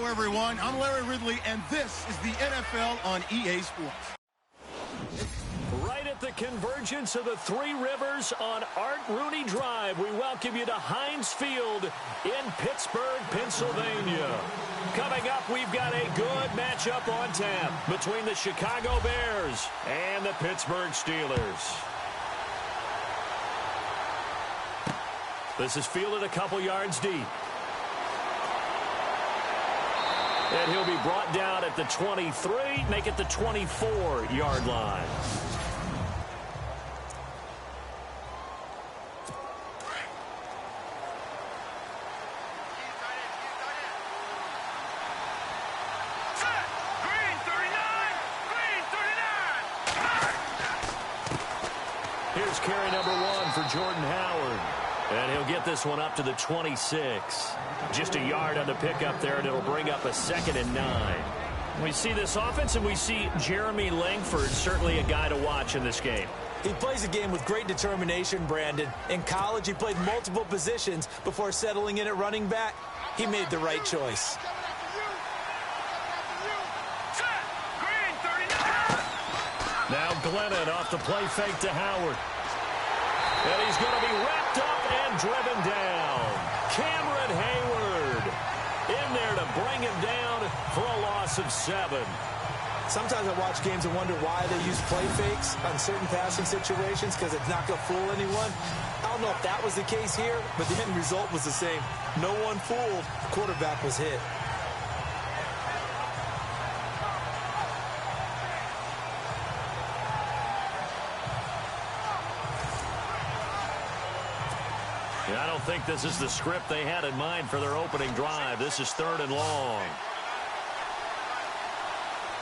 Hello, everyone. I'm Larry Ridley, and this is the NFL on EA Sports. Right at the convergence of the Three Rivers on Art Rooney Drive, we welcome you to Heinz Field in Pittsburgh, Pennsylvania. Coming up, we've got a good matchup on tap between the Chicago Bears and the Pittsburgh Steelers. This is fielded a couple yards deep. And he'll be brought down at the 23, make it the 24-yard line. Here's carry number 1 for Jordan Howard. And he'll get this one up to the 26. Just a yard on the pickup there, and it'll bring up a 2nd and 9. We see this offense, and we see Jeremy Langford, certainly a guy to watch in this game. He plays a game with great determination, Brandon. In college, he played multiple positions before settling in at running back. He made the right choice. Now Glennon off the play fake to Howard. And he's going to be wrapped up and driven down. Cameron Hayward in there to bring him down for a loss of 7. Sometimes I watch games and wonder why they use play fakes on certain passing situations, because it's not going to fool anyone. I don't know if that was the case here, but the end result was the same. No one fooled. The quarterback was hit. I don't think this is the script they had in mind for their opening drive. This is 3rd and long.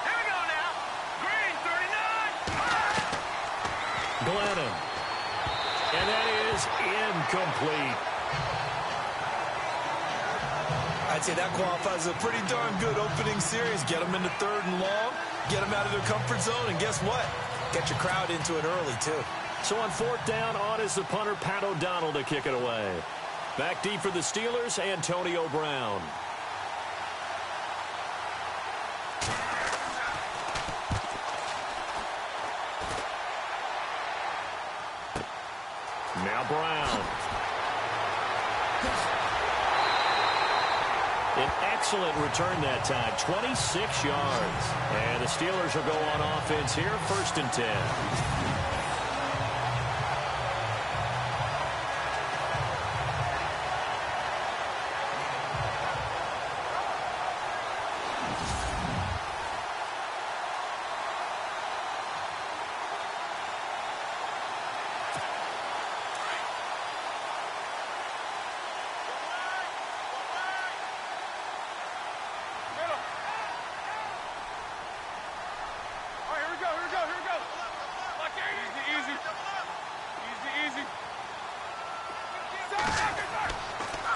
Here we go now. Green, 39. Glennon. And that is incomplete. I'd say that qualifies as a pretty darn good opening series. Get them into 3rd and long, get them out of their comfort zone, and guess what? Get your crowd into it early, too. So on 4th down, on is the punter, Pat O'Donnell, to kick it away. Back deep for the Steelers, Antonio Brown. Now Brown. An excellent return that time, 26 yards. And the Steelers will go on offense here, 1st and 10.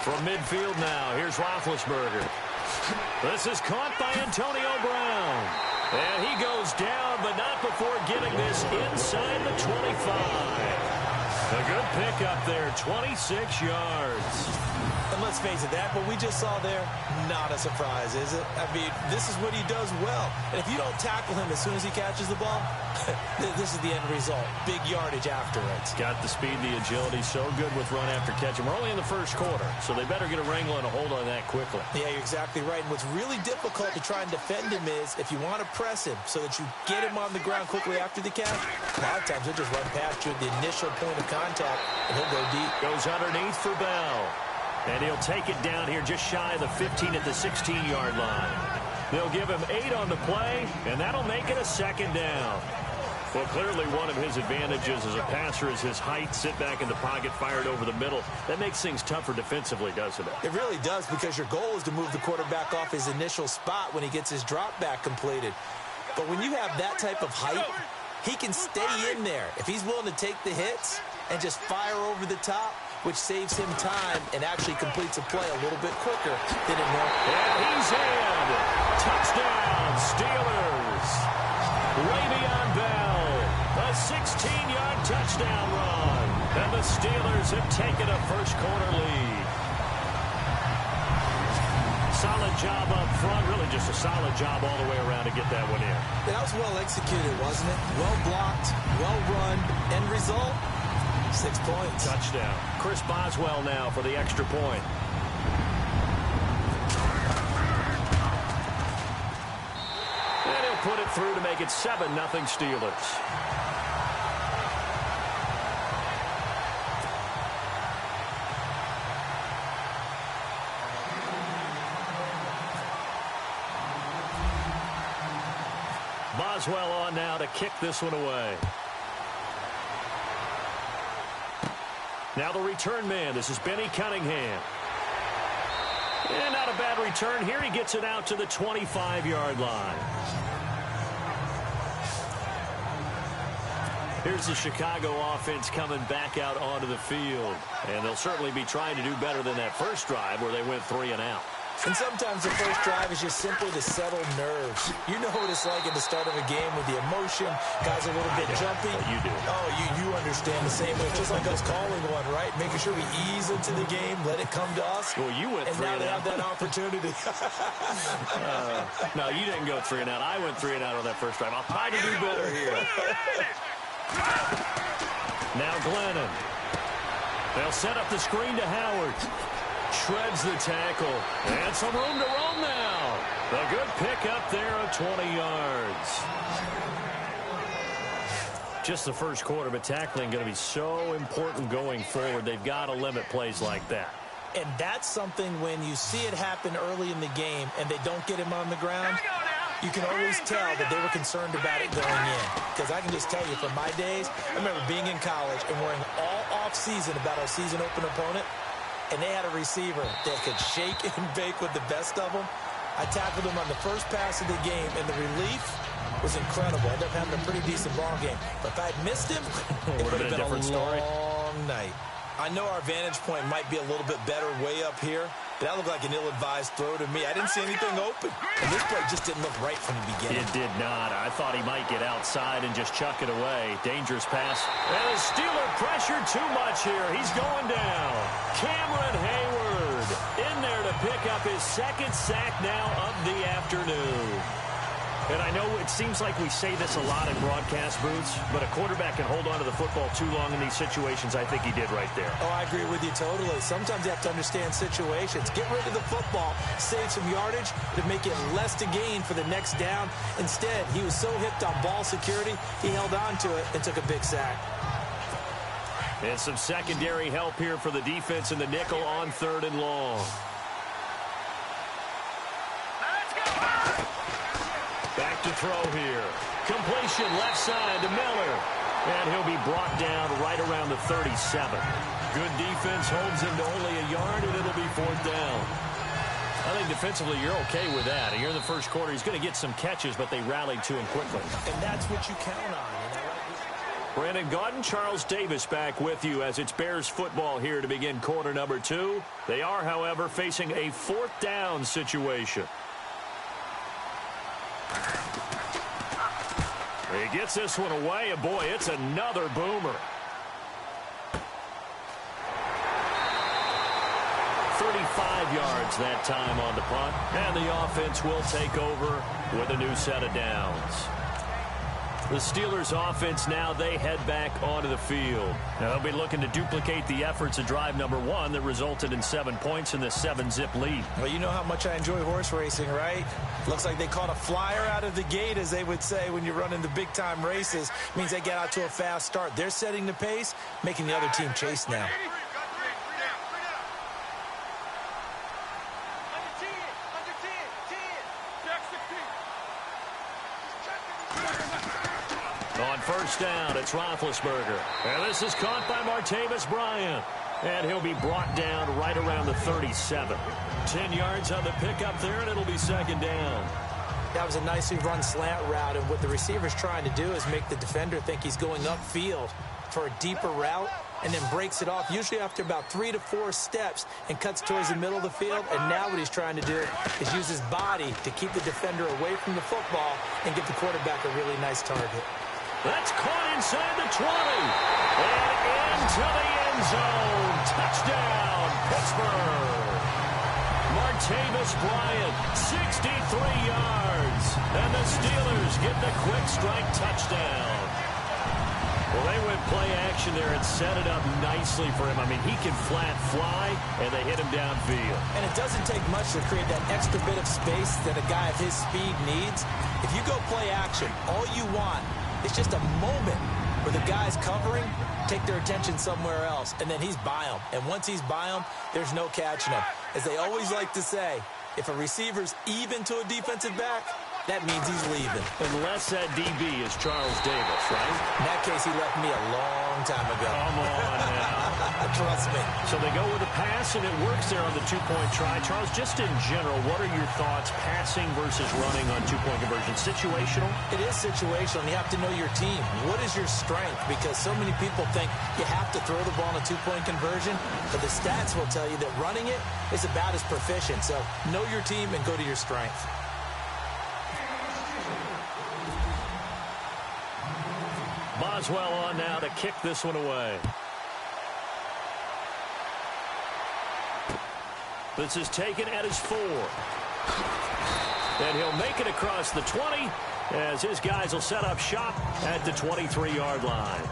From midfield now, here's Roethlisberger. This is caught by Antonio Brown. And he goes down, but not before getting this inside the 25. A good pickup there, 26 yards. And let's face it, that what we just saw there, not a surprise, is it? I mean, this is what he does well. And if you don't tackle him as soon as he catches the ball, this is the end result. Big yardage afterwards. Got the speed, the agility, so good with run after catch. And we're only in the 1st quarter, so they better get a wrangle and a hold on that quickly. Yeah, you're exactly right. And what's really difficult to try and defend him is if you want to press him so that you get him on the ground quickly after the catch, a lot of times he'll just run past you at the initial point of contact, and he'll go deep. Goes underneath for Bell. And he'll take it down here just shy of the 15 at the 16-yard line. They'll give him 8 on the play, and that'll make it a 2nd down. Well, clearly one of his advantages as a passer is his height, sit back in the pocket, fired over the middle. That makes things tougher defensively, doesn't it? It really does, because your goal is to move the quarterback off his initial spot when he gets his drop back completed. But when you have that type of height, he can stay in there. If he's willing to take the hits and just fire over the top, which saves him time and actually completes a play a little bit quicker than it normally. And he's in. Touchdown, Steelers. Le'Veon Bell, a 16-yard touchdown run. And the Steelers have taken a 1st quarter lead. solid job up front, really just a solid job all the way around to get that one in. Yeah, that was well executed, wasn't it? Well blocked, well run. End result, 6 points. Touchdown. Chris Boswell now for the extra point. And he'll put it through to make it 7-0 Steelers. Boswell on now to kick this one away. Now the return man. This is Benny Cunningham. And not a bad return here. He gets it out to the 25-yard line. Here's the Chicago offense coming back out onto the field. And they'll certainly be trying to do better than that first drive where they went 3 and out. And sometimes the first drive is just simply to settle nerves. You know what it's like at the start of a game with the emotion. Guys are a little bit jumpy. You do. Oh, you understand the same way. Just like us calling one, right? Making sure we ease into the game, let it come to us. Well, you went 3 and out. And now they have that opportunity. No, you didn't go 3 and out. I went 3 and out on that first drive. I'll try to do better here. Now Glennon. They'll set up the screen to Howard. Shreds the tackle. And some room to roam now. A good pick up there of 20 yards. Just the first quarter, but tackling going to be so important going forward. They've got to limit plays like that. And that's something when you see it happen early in the game and they don't get him on the ground, you can always tell that they were concerned about it going in. Because I can just tell you from my days, I remember being in college and worrying all off-season about our season open opponent. And they had a receiver that could shake and bake with the best of them. I tackled him on the first pass of the game, and the relief was incredible. I ended up having a pretty decent ball game. But if I had missed him, it would have been a long night. I know our vantage point might be a little bit better way up here. That looked like an ill-advised throw to me. I didn't see anything open. And this play just didn't look right from the beginning. It did not. I thought he might get outside and just chuck it away. Dangerous pass. And the Steeler pressured too much here. He's going down. Cameron Hayward in there to pick up his second sack now of the afternoon. And I know it seems like we say this a lot in broadcast booths, but a quarterback can hold on to the football too long in these situations. I think he did right there. Oh, I agree with you totally. Sometimes you have to understand situations. Get rid of the football, save some yardage to make it less to gain for the next down. Instead, he was so hipped on ball security, he held on to it and took a big sack. And some secondary help here for the defense in the nickel on 3rd and long. Back to throw here. Completion left side to Miller. And he'll be brought down right around the 37. Good defense holds him to only a yard, and it'll be 4th down. I think defensively you're okay with that. Here in the first quarter, he's going to get some catches, but they rallied to him quickly. And that's what you count on. Brandon Gaudin, Charles Davis back with you as it's Bears football here to begin quarter number 2. They are, however, facing a 4th down situation. He gets this one away, and boy, it's another boomer. 35 yards that time on the punt, and the offense will take over with a new set of downs. The Steelers offense now, they head back onto the field. Now they'll be looking to duplicate the efforts of drive number 1 that resulted in 7 points in the 7-zip lead. Well, you know how much I enjoy horse racing, right? Looks like they caught a flyer out of the gate, as they would say when you're running the big-time races. It means they get out to a fast start. They're setting the pace, making the other team chase now. On first down, it's Roethlisberger. And this is caught by Martavis Bryant. And he'll be brought down right around the 37. 10 yards on the pickup there, and it'll be 2nd down. That was a nicely run slant route, and what the receiver's trying to do is make the defender think he's going upfield for a deeper route, and then breaks it off, usually after about 3 to 4 steps, and cuts towards the middle of the field. And now what he's trying to do is use his body to keep the defender away from the football and give the quarterback a really nice target. That's caught inside the 20. And into the end zone. Touchdown, Pittsburgh. Martavis Bryant, 63 yards. And the Steelers get the quick strike touchdown. Well, they went play action there and set it up nicely for him. I mean, he can flat fly, and they hit him downfield. And it doesn't take much to create that extra bit of space that a guy of his speed needs. If you go play action, all you want is just a moment where the guys covering take their attention somewhere else, and then he's by them. And once he's by them, there's no catching him. As they always like to say, if a receiver's even to a defensive back, that means he's leaving. Unless that DB is Charles Davis, right? In that case, he left me a long time ago. Come on now. Trust me. So they go with a pass, and it works there on the two-point try. Charles, just in general, what are your thoughts passing versus running on two-point conversion? Situational? It is situational, and you have to know your team. What is your strength? Because so many people think you have to throw the ball on a two-point conversion, but the stats will tell you that running it is about as proficient. So know your team and go to your strength. Boswell on now to kick this one away. This is taken at his 4. And he'll make it across the 20 as his guys will set up shop at the 23-yard line.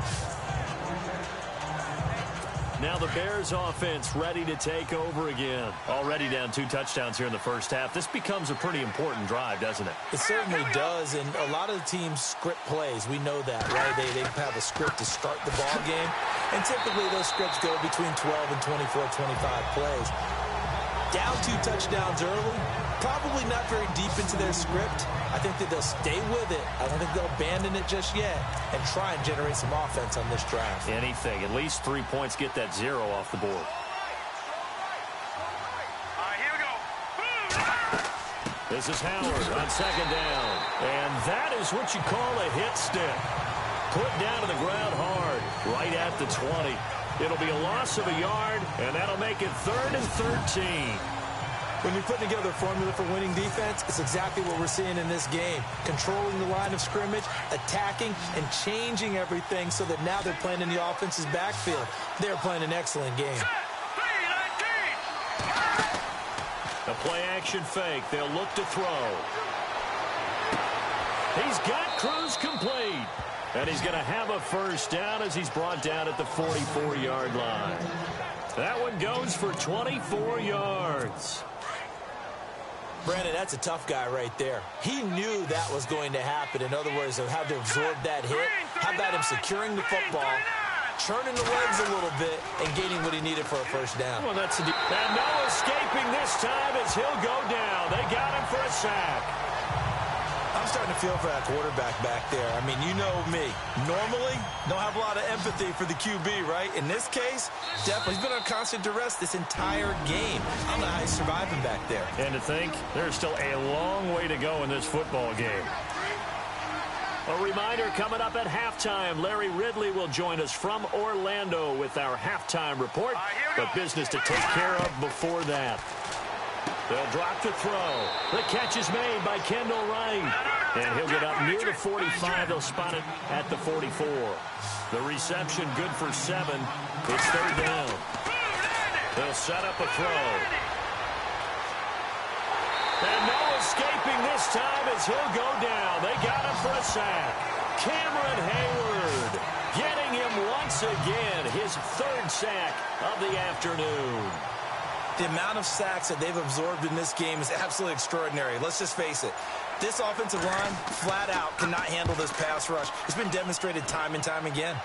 Now the Bears offense ready to take over again. Already down 2 touchdowns here in the first half. This becomes a pretty important drive, doesn't it? It certainly does, and a lot of the teams script plays. We know that, right? They have a script to start the ball game, and typically those scripts go between 12 and 24, 25 plays. Down 2 touchdowns early, probably not very deep into their script. I think that they'll stay with it. I don't think they'll abandon it just yet and try and generate some offense on this drive. Anything. At least 3 points, get that 0 off the board. All right, here we go. This is Howard on second down. And that is what you call a hit stick. Put down to the ground hard, right at the 20. It'll be a loss of a yard, and that'll make it 3rd and 13. When you're putting together a formula for winning defense, it's exactly what we're seeing in this game. Controlling the line of scrimmage, attacking, and changing everything so that now they're playing in the offense's backfield. They're playing an excellent game. The play-action fake. They'll look to throw. He's got Cruz complete. And he's going to have a first down as he's brought down at the 44-yard line. That one goes for 24 yards. Brandon, that's a tough guy right there. He knew that was going to happen. In other words, how to absorb that hit. How about him securing the football, churning the legs a little bit, and gaining what he needed for a first down. Well, that's and no escaping this time as he'll go down. They got him for a sack. I'm starting to feel for that quarterback back there. I mean, you know me. Normally, don't have a lot of empathy for the QB, right? In this case, definitely. He's been on constant duress this entire game. I don't know how he's surviving back there. And to think, there's still a long way to go in this football game. A reminder coming up at halftime, Larry Ridley will join us from Orlando with our halftime report. But business to take care of before that. They'll drop to throw. The catch is made by Kendall Wright. And he'll get up near the 45. They'll spot it at the 44. The reception good for 7. It's 3rd down. They'll set up a throw. And no escaping this time as he'll go down. They got him for a sack. Cameron Hayward getting him once again. His 3rd sack of the afternoon. The amount of sacks that they've absorbed in this game is absolutely extraordinary. Let's just face it. This offensive line, flat out, cannot handle this pass rush. It's been demonstrated time and time again.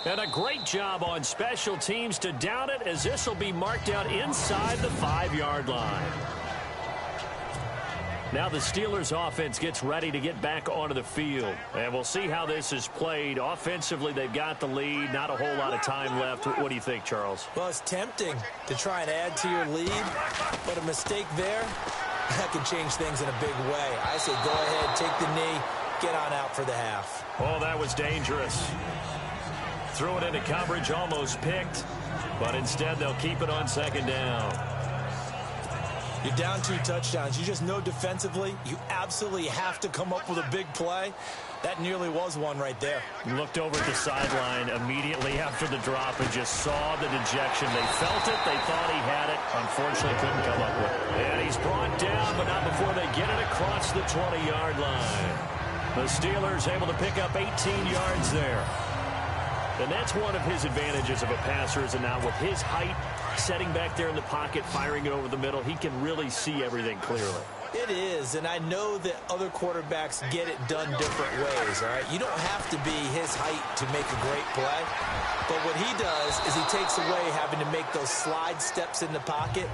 And a great job on special teams to down it as this will be marked out inside the 5-yard line. Now the Steelers offense gets ready to get back onto the field. And we'll see how this is played. Offensively, they've got the lead. Not a whole lot of time left. What do you think, Charles? Well, it's tempting to try and add to your lead. But a mistake there, that can change things in a big way. I say go ahead, take the knee, get on out for the half. Oh, that was dangerous. Threw it into coverage, almost picked. But instead, they'll keep it on 2nd down. You're down 2 touchdowns. You just know defensively you absolutely have to come up with a big play. That nearly was one right there. Looked over at the sideline immediately after the drop and just saw the dejection. They felt it. They thought he had it. Unfortunately, couldn't come up with it. And he's brought down, but not before they get it across the 20-yard line. The Steelers able to pick up 18 yards there. And that's one of his advantages of a passer, is now with his height, setting back there in the pocket, firing it over the middle, he can really see everything clearly. It is, and I know that other quarterbacks get it done different ways, all right? You don't have to be his height to make a great play, but what he does is he takes away having to make those slide steps in the pocket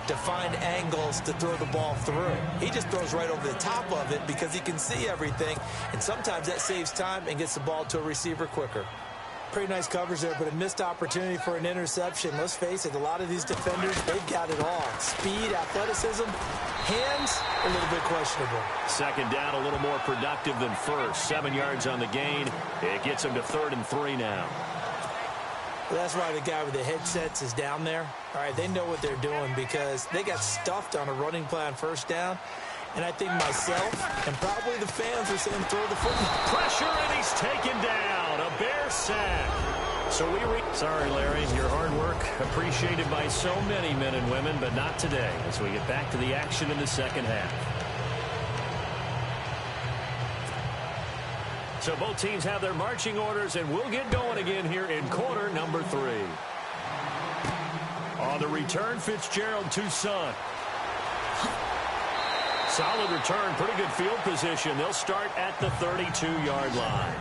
to find angles to throw the ball through. He just throws right over the top of it because he can see everything, and sometimes that saves time and gets the ball to a receiver quicker. Pretty nice coverage there, but a missed opportunity for an interception. Let's face it, a lot of these defenders, they've got it all. Speed, athleticism, hands, a little bit questionable. Second down, a little more productive than first. 7 yards on the gain. It gets him to 3rd and 3 now. Well, that's why the guy with the headsets is down there. All right, they know what they're doing because they got stuffed on a running play on first down. And I think myself and probably the fans are saying throw the football. Pressure, and he's taken down. A Bear sack. So sorry, Larry, your hard work appreciated by so many men and women, but not today as we get back to the action in the second half. So both teams have their marching orders, and we'll get going again here in quarter number 3. On the return, Fitzgerald to Son. Solid return, pretty good field position. They'll start at the 32-yard line.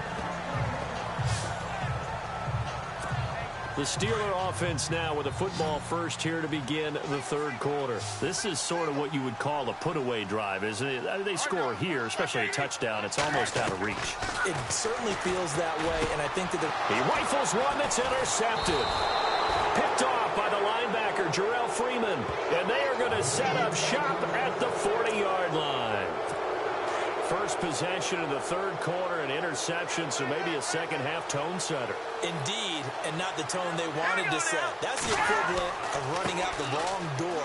The Steeler offense now with a football first here to begin the 3rd quarter. This is sort of what you would call a put-away drive, isn't it? They score here, especially a touchdown. It's almost out of reach. It certainly feels that way, and I think that he rifles one that's intercepted. Picked off by the linebacker, Jarrell Freeman. And they are going to set up shop at the 40-yard line. First possession of the 3rd quarter, an interception, so maybe a second-half tone setter. Indeed, and not the tone they wanted to set. That's the equivalent of running out the wrong door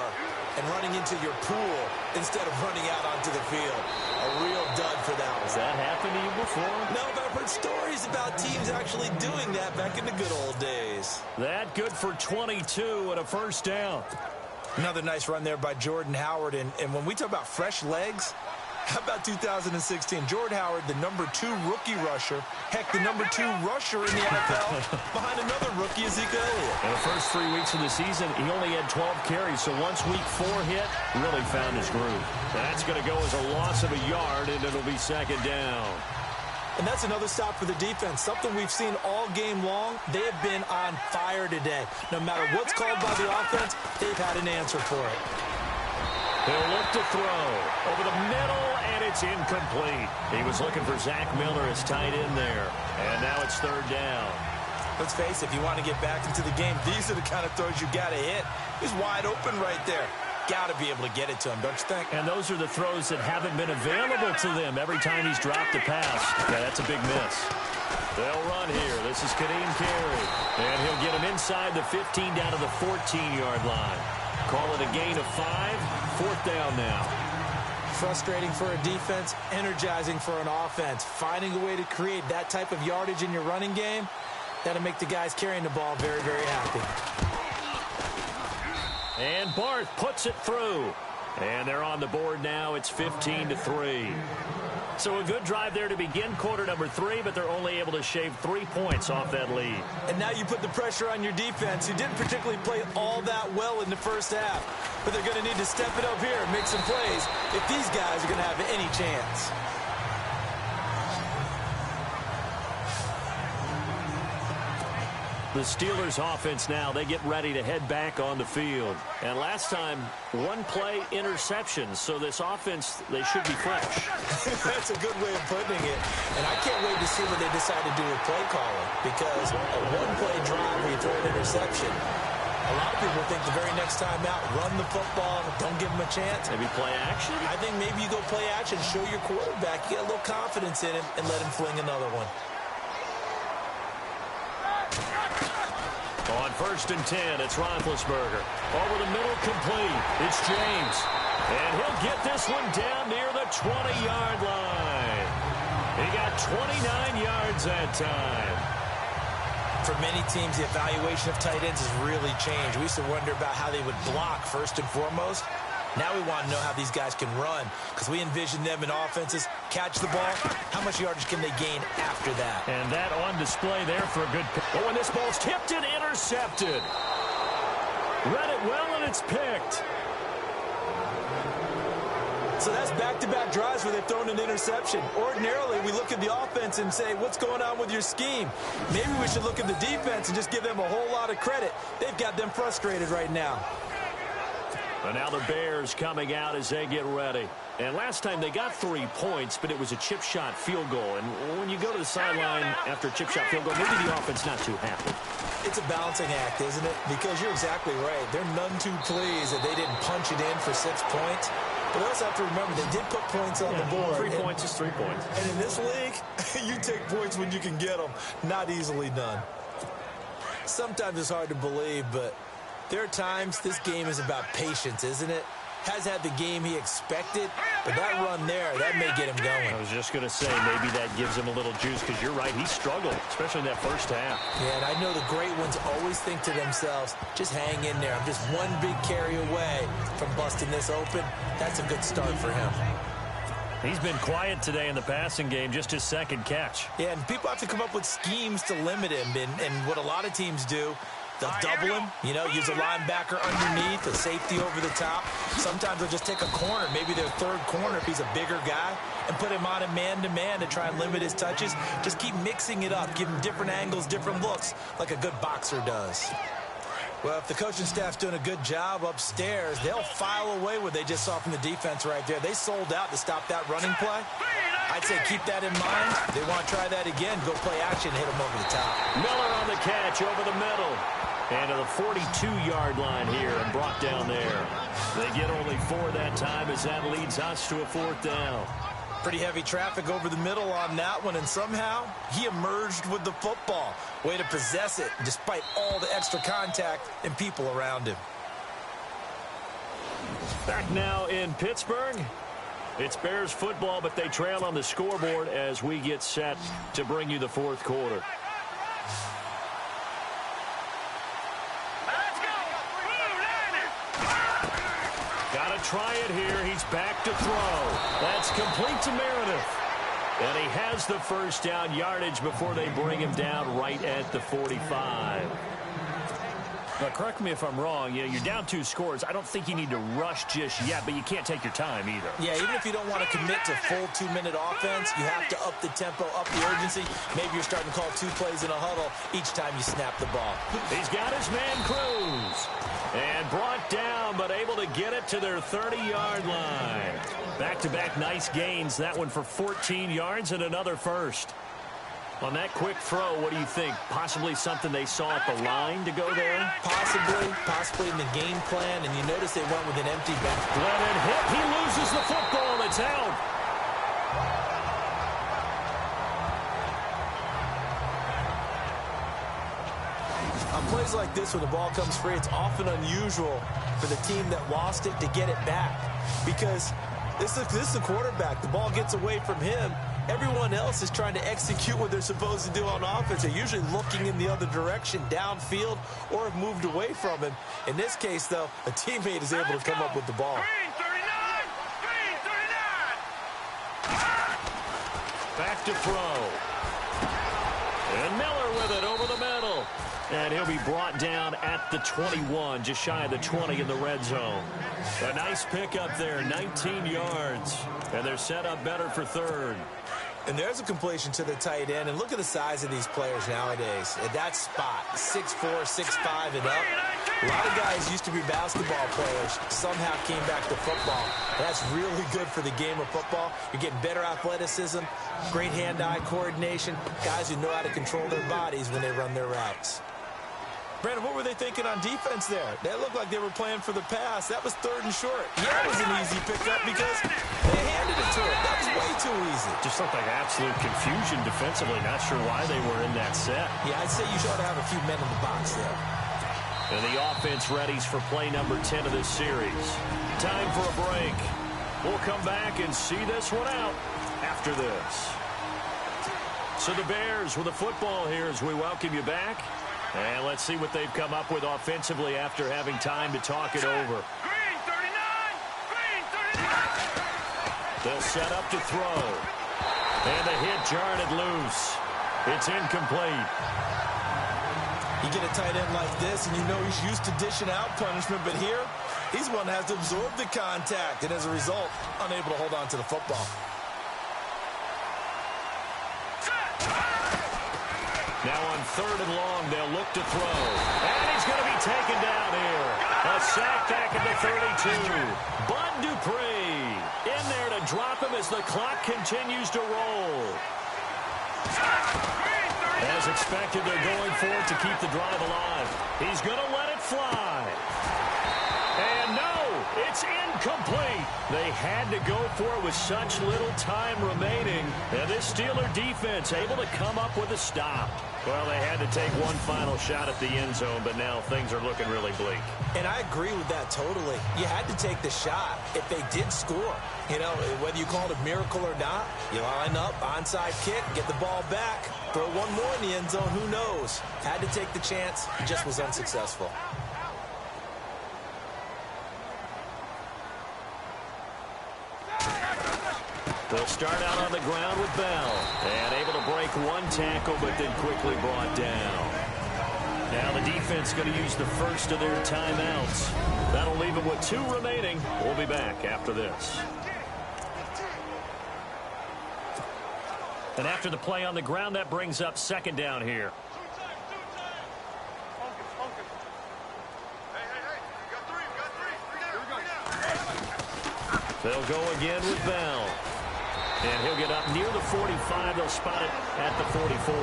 and running into your pool instead of running out onto the field. A real dud for that one. Has that happened to you before? No, but I've heard stories about teams actually doing that back in the good old days. That good for 22 and a first down. Another nice run there by Jordan Howard. And when we talk about fresh legs, how about 2016? Jordan Howard, the number 2 rookie rusher. Heck, the number 2 rusher in the NFL behind another rookie, Ezekiel Elliott. In the first 3 weeks of the season, he only had 12 carries. So once week 4 hit, really found his groove. That's going to go as a loss of a yard, and it'll be second down. And that's another stop for the defense. Something we've seen all game long. They have been on fire today. No matter what's called by the offense, they've had an answer for it. He'll look to throw over the middle, and it's incomplete. He was looking for Zach Miller as tight end there. And now it's 3rd down. Let's face it, if you want to get back into the game, these are the kind of throws you got to hit. He's wide open right there. Got to be able to get it to him, don't you think? And those are the throws that haven't been available to them every time he's dropped a pass. Yeah, that's a big miss. They'll run here. This is Kadeem Carey. And he'll get him inside the 15 down to the 14-yard line. Call it a gain of 5. 4th down now. Frustrating for a defense, energizing for an offense. Finding a way to create that type of yardage in your running game, that'll make the guys carrying the ball very, very happy. And Barth puts it through. And they're on the board now. It's 15-3. So a good drive there to begin quarter number 3, but they're only able to shave 3 points off that lead. And now you put the pressure on your defense, who didn't particularly play all that well in the first half. But they're going to need to step it up here and make some plays if these guys are going to have any chance. The Steelers offense now, they get ready to head back on the field. And last time, 1-play interceptions. So this offense, they should be fresh. That's a good way of putting it. And I can't wait to see what they decide to do with play calling. Because a 1-play drive where you throw an interception, a lot of people think the very next time out, run the football, don't give them a chance. Maybe play action? I think maybe you go play action, show your quarterback, you get a little confidence in him, and let him fling another one. On 1st and 10, it's Roethlisberger. Over the middle, complete. It's James. And he'll get this one down near the 20-yard line. He got 29 yards that time. For many teams, the evaluation of tight ends has really changed. We used to wonder about how they would block first and foremost. Now we want to know how these guys can run, because we envision them in offenses, catch the ball, how much yardage can they gain after that? And that on display there for a good pick. Oh, and this ball's tipped and intercepted. Read it well, and it's picked. So that's back-to-back drives where they've thrown an interception. Ordinarily, we look at the offense and say, what's going on with your scheme? Maybe we should look at the defense and just give them a whole lot of credit. They've got them frustrated right now. And now the Bears coming out as they get ready. And last time they got 3 points, but it was a chip shot field goal. And when you go to the sideline after a chip shot field goal, maybe the offense not too happy. It's a balancing act, isn't it? Because you're exactly right. They're none too pleased that they didn't punch it in for 6 points. But we also have to remember they did put points on the board. 3 points is 3 points. And in this league, you take points when you can get them. Not easily done. Sometimes it's hard to believe, but there are times this game is about patience, isn't it? Has had the game he expected, but that run there, that may get him going. I was just going to say, maybe that gives him a little juice, because you're right, he struggled, especially in that first half. Yeah, and I know the great ones always think to themselves, just hang in there. I'm just one big carry away from busting this open. That's a good start for him. He's been quiet today in the passing game, just his second catch. Yeah, and people have to come up with schemes to limit him, and what a lot of teams do, they'll double him, use a linebacker underneath, a safety over the top. Sometimes they'll just take a corner, maybe their third corner if he's a bigger guy, and put him on a man-to-man to try and limit his touches. Just keep mixing it up, give him different angles, different looks, like a good boxer does. Well, if the coaching staff's doing a good job upstairs, they'll file away what they just saw from the defense right there. They sold out to stop that running play. I'd say keep that in mind. They want to try that again, go play action, hit them over the top. Miller on the catch over the middle. And to the 42-yard line here and brought down there. They get only 4 that time as that leads us to a 4th down. Pretty heavy traffic over the middle on that one, and somehow he emerged with the football. Way to possess it, despite all the extra contact and people around him. Back now in Pittsburgh. It's Bears football, but they trail on the scoreboard as we get set to bring you the 4th quarter. Try it here. He's back to throw. That's complete to Meredith. And he has the first down yardage before they bring him down right at the 45. Now, correct me if I'm wrong. You're down 2 scores. I don't think you need to rush just yet, but you can't take your time either. Yeah, even if you don't want to commit to full 2-minute offense, you have to up the tempo, up the urgency. Maybe you're starting to call 2 plays in a huddle each time you snap the ball. He's got his man Cruz. And brought down, but able to get it to their 30-yard line. Back-to-back nice gains. That one for 14 yards and another first. On that quick throw, what do you think? Possibly something they saw at the line to go there? Possibly in the game plan. And you notice they went with an empty back. Glennon hit. He loses the football. It's out. On plays like this, when the ball comes free, it's often unusual for the team that lost it to get it back. Because this is the quarterback. The ball gets away from him. Everyone else is trying to execute what they're supposed to do on offense. They're usually looking in the other direction, downfield, or have moved away from him. In this case, though, a teammate is able to come up with the ball. Back to throw. And Miller with it over the middle. And he'll be brought down at the 21, just shy of the 20 in the red zone. A nice pickup there, 19 yards. And they're set up better for 3rd. And there's a completion to the tight end. And look at the size of these players nowadays. At that spot, 6'4", 6'5", and up. A lot of guys used to be basketball players. Somehow came back to football. That's really good for the game of football. You're getting better athleticism, great hand-eye coordination, guys who know how to control their bodies when they run their routes. Brandon, what were they thinking on defense there? That looked like they were playing for the pass. That was 3rd and short. Yeah, it was an easy pickup because they handed it to him. That was way too easy. Just looked like absolute confusion defensively. Not sure why they were in that set. Yeah, I'd say you should have a few men in the box there. And the offense readies for play number 10 of this series. Time for a break. We'll come back and see this one out after this. So the Bears with the football here as we welcome you back. And let's see what they've come up with offensively after having time to talk it over. Green 39! Green 39! They'll set up to throw. And the hit jarred it loose. It's incomplete. You get a tight end like this, and you know he's used to dishing out punishment, but here, he's one that has to absorb the contact, and as a result, unable to hold on to the football. Now on 3rd and long, they'll look to throw. And he's going to be taken down here. A sack back at the 32. Bud Dupree in there to drop him as the clock continues to roll. As expected, they're going for it to keep the drive alive. He's going to let it fly. And no, it's incomplete. They had to go for it with such little time remaining. And this Steeler defense able to come up with a stop. Well, they had to take one final shot at the end zone, but now things are looking really bleak. And I agree with that totally. You had to take the shot if they did score. You know, whether you call it a miracle or not, you line up, onside kick, get the ball back, throw one more in the end zone, who knows? Had to take the chance, just was unsuccessful. They'll start out on the ground with Bell. And able to break one tackle, but then quickly brought down. Now the defense going to use the first of their timeouts. That'll leave them with 2 remaining. We'll be back after this. And after the play on the ground, that brings up 2nd down here. They'll go again with Bell. And he'll get up near the 45. They'll spot it at the 44.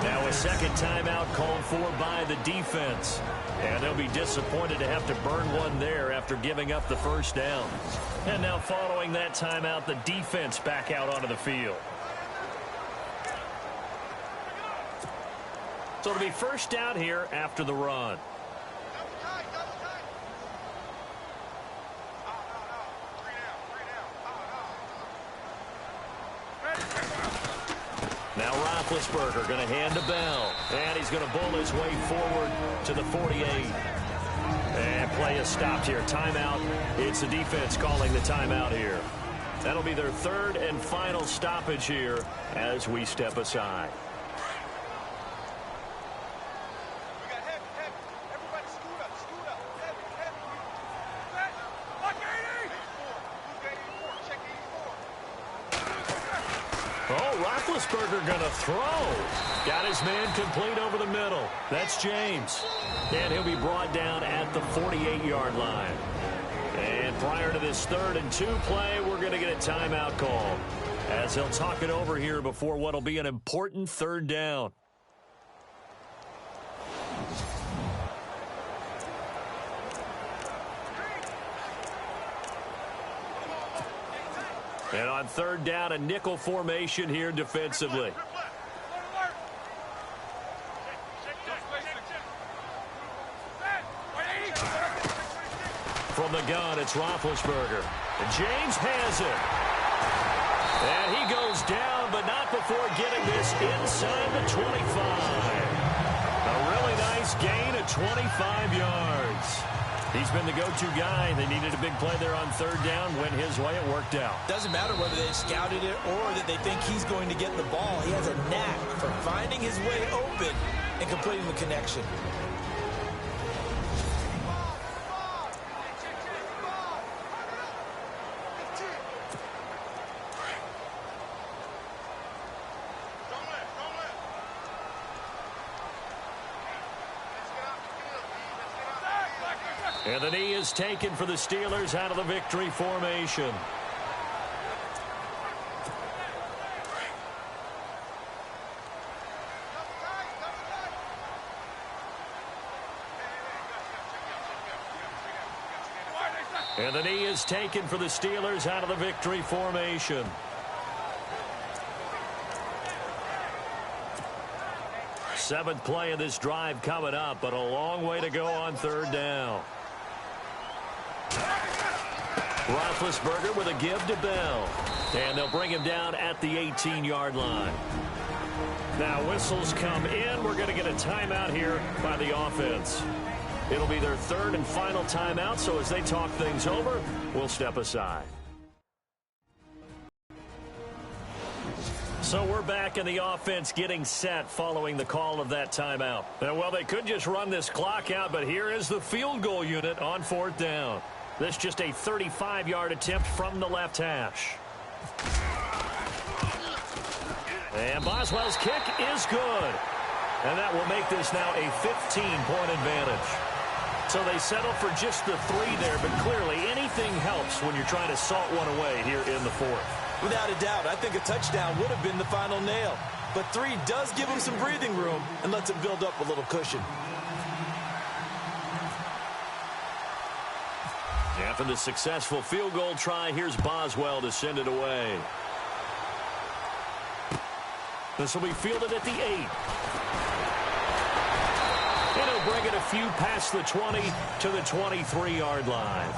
Now a second timeout called for by the defense. And they'll be disappointed to have to burn one there after giving up the first down. And now following that timeout, the defense back out onto the field. So it'll be first down here after the run. Now Roethlisberger going to hand to Bell. And he's going to bull his way forward to the 48. And play is stopped here. Timeout. It's the defense calling the timeout here. That'll be their 3rd and final stoppage here as we step aside. Roethlisberger going to throw. Got his man complete over the middle. That's James. And he'll be brought down at the 48-yard line. And prior to this 3rd and 2 play, we're going to get a timeout call as he'll talk it over here before what will be an important 3rd down. And on 3rd down, a nickel formation here defensively. From the gun, it's Roethlisberger. And James has it. And he goes down, but not before getting this inside the 25. A really nice gain of 25 yards. He's been the go-to guy. They needed a big play there on 3rd down. Went his way. It worked out. Doesn't matter whether they've scouted it or that they think he's going to get the ball. He has a knack for finding his way open and completing the connection. And the knee is taken for the Steelers out of the victory formation. And the knee is taken for the Steelers out of the victory formation. 7th play of this drive coming up, but a long way to go on 3rd down. Roethlisberger with a give to Bell. And they'll bring him down at the 18-yard line. Now whistles come in. We're going to get a timeout here by the offense. It'll be their 3rd and final timeout, so as they talk things over, we'll step aside. So we're back in the offense getting set following the call of that timeout. And, well, they could just run this clock out, but here is the field goal unit on 4th down. This just a 35-yard attempt from the left hash. And Boswell's kick is good. And that will make this now a 15-point advantage. So they settle for just the 3 there, but clearly anything helps when you're trying to salt one away here in the 4th. Without a doubt, I think a touchdown would have been the final nail. But 3 does give him some breathing room and lets him build up a little cushion. After the successful field goal try, here's Boswell to send it away. This will be fielded at the 8. And he'll bring it a few past the 20 to the 23-yard line.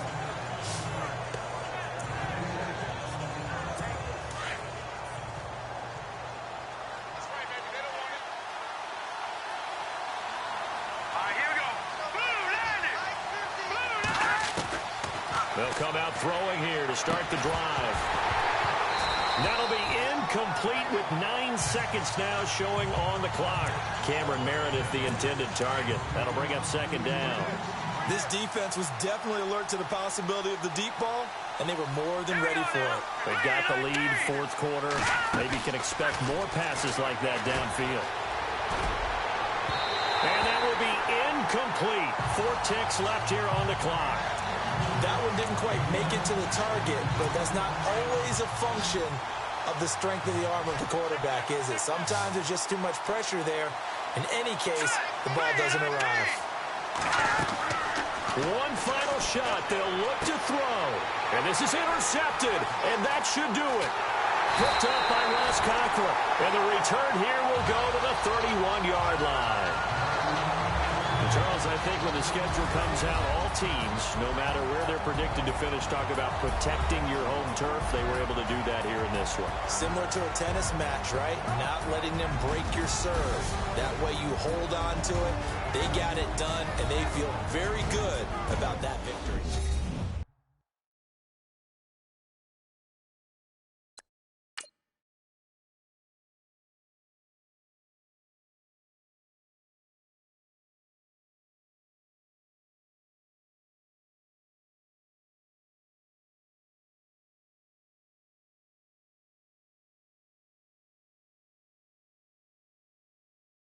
They'll come out throwing here to start the drive. That'll be incomplete with 9 seconds now showing on the clock. Cameron Meredith, the intended target. That'll bring up 2nd down. This defense was definitely alert to the possibility of the deep ball, and they were more than ready for it. They've got the lead, 4th quarter. Maybe can expect more passes like that downfield. And that will be incomplete. 4 ticks left here on the clock. That one didn't quite make it to the target, but that's not always a function of the strength of the arm of the quarterback, is it? Sometimes there's just too much pressure there. In any case, the ball doesn't arrive. One final shot. They'll look to throw. And this is intercepted, and that should do it. Picked up by Ross Conklin. And the return here will go to the 31-yard line. Charles, I think when the schedule comes out, all teams, no matter where they're predicted to finish, talk about protecting your home turf. They were able to do that here in this one. Similar to a tennis match, right? Not letting them break your serve. That way you hold on to it. They got it done, and they feel very good about that victory.